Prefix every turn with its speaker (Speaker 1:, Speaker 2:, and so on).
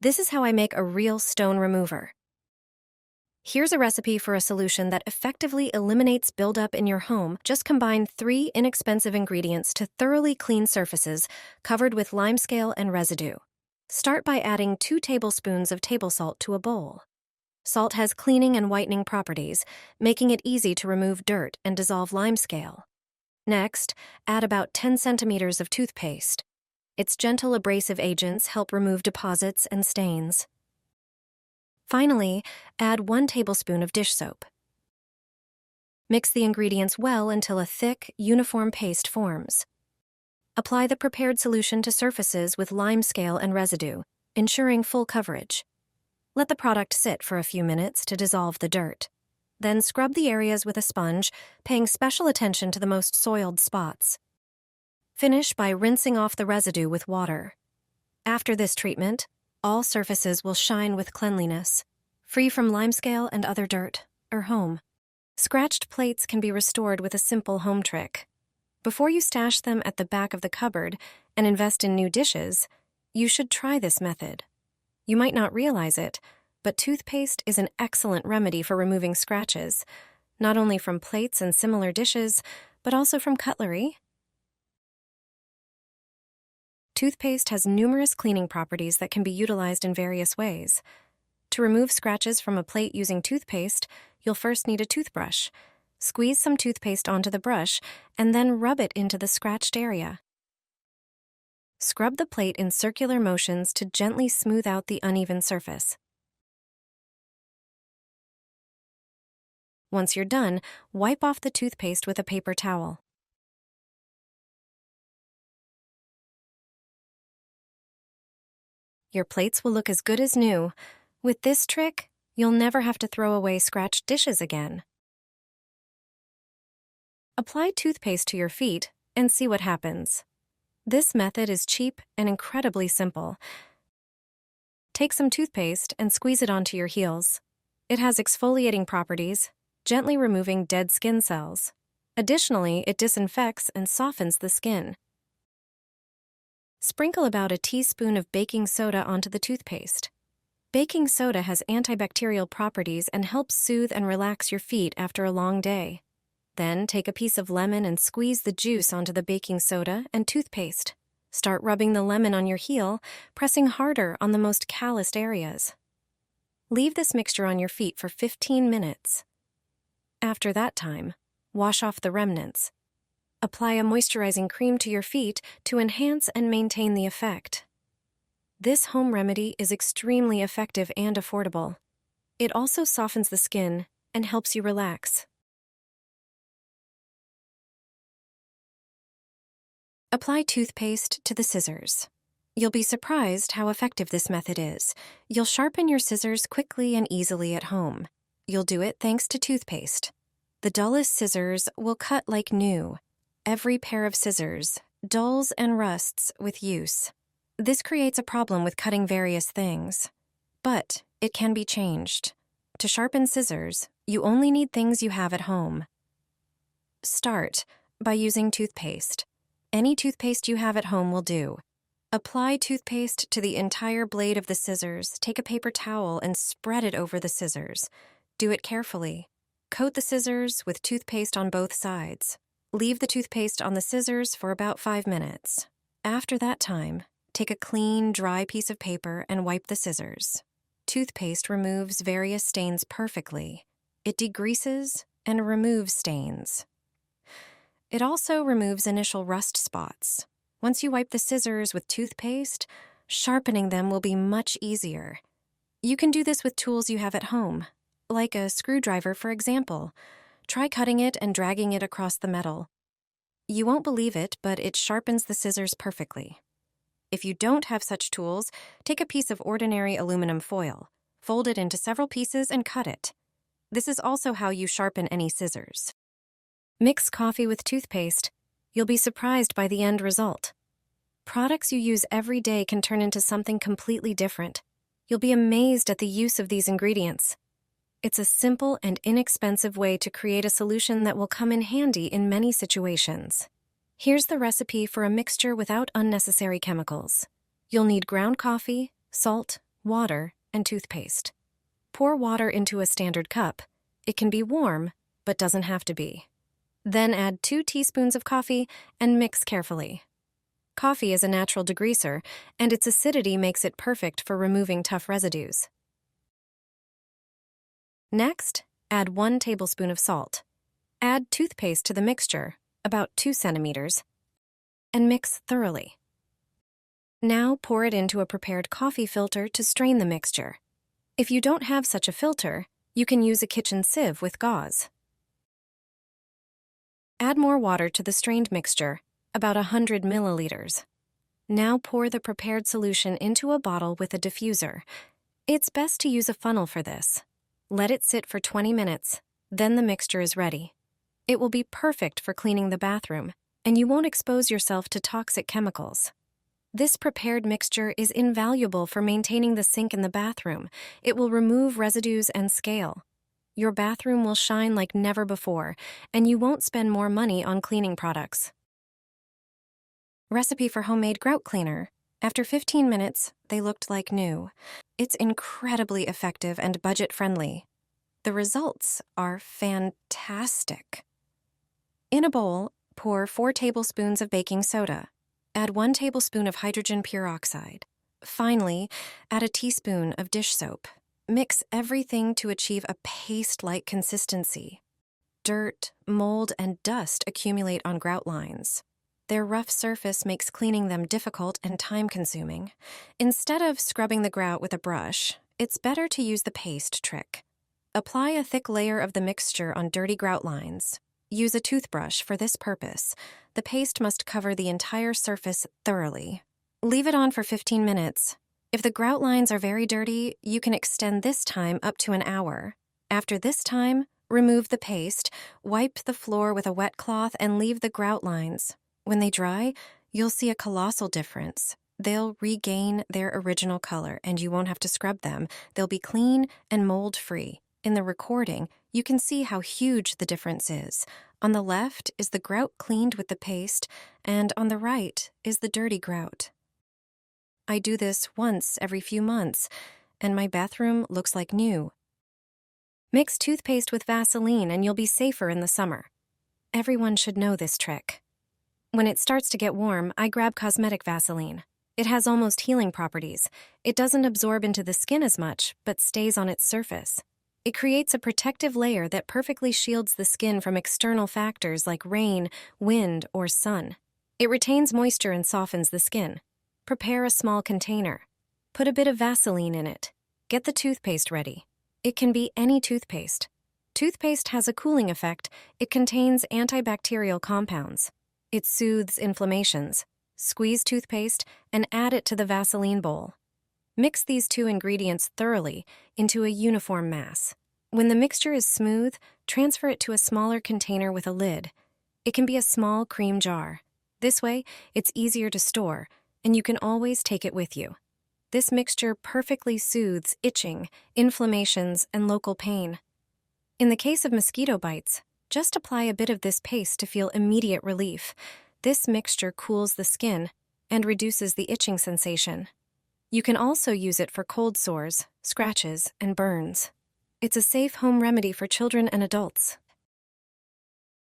Speaker 1: This is how I make a real stone remover. Here's a recipe for a solution that effectively eliminates buildup in your home. Just combine 3 inexpensive ingredients to thoroughly clean surfaces covered with limescale and residue. Start by adding 2 tablespoons of table salt to a bowl. Salt has cleaning and whitening properties, making it easy to remove dirt and dissolve limescale. Next, add about 10 centimeters of toothpaste. Its gentle abrasive agents help remove deposits and stains. Finally, add 1 tablespoon of dish soap. Mix the ingredients well until a thick, uniform paste forms. Apply the prepared solution to surfaces with limescale and residue, ensuring full coverage. Let the product sit for a few minutes to dissolve the dirt. Then scrub the areas with a sponge, paying special attention to the most soiled spots. Finish by rinsing off the residue with water. After this treatment, all surfaces will shine with cleanliness, free from limescale and other dirt, or home. Scratched plates can be restored with a simple home trick. Before you stash them at the back of the cupboard and invest in new dishes, you should try this method. You might not realize it, but toothpaste is an excellent remedy for removing scratches, not only from plates and similar dishes, but also from cutlery. Toothpaste has numerous cleaning properties that can be utilized in various ways. To remove scratches from a plate using toothpaste, you'll first need a toothbrush. Squeeze some toothpaste onto the brush and then rub it into the scratched area. Scrub the plate in circular motions to gently smooth out the uneven surface. Once you're done, wipe off the toothpaste with a paper towel. Your plates will look as good as new. With this trick, you'll never have to throw away scratched dishes again. Apply toothpaste to your feet and see what happens. This method is cheap and incredibly simple. Take some toothpaste and squeeze it onto your heels. It has exfoliating properties, gently removing dead skin cells. Additionally, it disinfects and softens the skin. Sprinkle about a teaspoon of baking soda onto the toothpaste. Baking soda has antibacterial properties and helps soothe and relax your feet after a long day. Then take a piece of lemon and squeeze the juice onto the baking soda and toothpaste. Start rubbing the lemon on your heel, pressing harder on the most calloused areas. Leave this mixture on your feet for 15 minutes. After that time, wash off the remnants. Apply a moisturizing cream to your feet to enhance and maintain the effect. This home remedy is extremely effective and affordable. It also softens the skin and helps you relax. Apply toothpaste to the scissors. You'll be surprised how effective this method is. You'll sharpen your scissors quickly and easily at home. You'll do it thanks to toothpaste. The dullest scissors will cut like new. Every pair of scissors dulls and rusts with use. This creates a problem with cutting various things. But it can be changed. To sharpen scissors, you only need things you have at home. Start by using toothpaste. Any toothpaste you have at home will do. Apply toothpaste to the entire blade of the scissors. Take a paper towel and spread it over the scissors. Do it carefully. Coat the scissors with toothpaste on both sides. Leave the toothpaste on the scissors for about 5 minutes. After that time, take a clean, dry piece of paper and wipe the scissors. Toothpaste removes various stains perfectly. It degreases and removes stains. It also removes initial rust spots. Once you wipe the scissors with toothpaste, sharpening them will be much easier. You can do this with tools you have at home, like a screwdriver, for example. Try cutting it and dragging it across the metal. You won't believe it, but it sharpens the scissors perfectly. If you don't have such tools, take a piece of ordinary aluminum foil, fold it into several pieces and cut it. This is also how you sharpen any scissors. Mix coffee with toothpaste. You'll be surprised by the end result. Products you use every day can turn into something completely different. You'll be amazed at the use of these ingredients. It's a simple and inexpensive way to create a solution that will come in handy in many situations. Here's the recipe for a mixture without unnecessary chemicals. You'll need ground coffee, salt, water, and toothpaste. Pour water into a standard cup. It can be warm, but doesn't have to be. Then add 2 teaspoons of coffee and mix carefully. Coffee is a natural degreaser, and its acidity makes it perfect for removing tough residues. Next, add 1 tablespoon of salt. Add toothpaste to the mixture, about 2 centimeters, and mix thoroughly. Now pour it into a prepared coffee filter to strain the mixture. If you don't have such a filter, you can use a kitchen sieve with gauze. Add more water to the strained mixture, about 100 milliliters. Now pour the prepared solution into a bottle with a diffuser. It's best to use a funnel for this. Let it sit for 20 minutes, then the mixture is ready. It will be perfect for cleaning the bathroom, and you won't expose yourself to toxic chemicals. This prepared mixture is invaluable for maintaining the sink in the bathroom. It will remove residues and scale. Your bathroom will shine like never before, and you won't spend more money on cleaning products. Recipe for homemade grout cleaner. After 15 minutes, they looked like new. It's incredibly effective and budget-friendly. The results are fantastic. In a bowl, pour 4 tablespoons of baking soda. Add 1 tablespoon of hydrogen peroxide. Finally, add a teaspoon of dish soap. Mix everything to achieve a paste-like consistency. Dirt, mold, and dust accumulate on grout lines. Their rough surface makes cleaning them difficult and time-consuming. Instead of scrubbing the grout with a brush, it's better to use the paste trick. Apply a thick layer of the mixture on dirty grout lines. Use a toothbrush for this purpose. The paste must cover the entire surface thoroughly. Leave it on for 15 minutes. If the grout lines are very dirty, you can extend this time up to an hour. After this time, remove the paste, wipe the floor with a wet cloth, and leave the grout lines. When they dry, you'll see a colossal difference. They'll regain their original color, and you won't have to scrub them. They'll be clean and mold-free. In the recording, you can see how huge the difference is. On the left is the grout cleaned with the paste, and on the right is the dirty grout. I do this once every few months, and my bathroom looks like new. Mix toothpaste with Vaseline and you'll be safer in the summer. Everyone should know this trick. When it starts to get warm, I grab cosmetic Vaseline. It has almost healing properties. It doesn't absorb into the skin as much, but stays on its surface. It creates a protective layer that perfectly shields the skin from external factors like rain, wind, or sun. It retains moisture and softens the skin. Prepare a small container. Put a bit of Vaseline in it. Get the toothpaste ready. It can be any toothpaste. Toothpaste has a cooling effect. It contains antibacterial compounds. It soothes inflammations. Squeeze toothpaste and add it to the Vaseline bowl. Mix these 2 ingredients thoroughly into a uniform mass. When the mixture is smooth, transfer it to a smaller container with a lid. It can be a small cream jar. This way, it's easier to store, and you can always take it with you. This mixture perfectly soothes itching, inflammations, and local pain. In the case of mosquito bites, just apply a bit of this paste to feel immediate relief. This mixture cools the skin and reduces the itching sensation. You can also use it for cold sores, scratches, and burns. It's a safe home remedy for children and adults.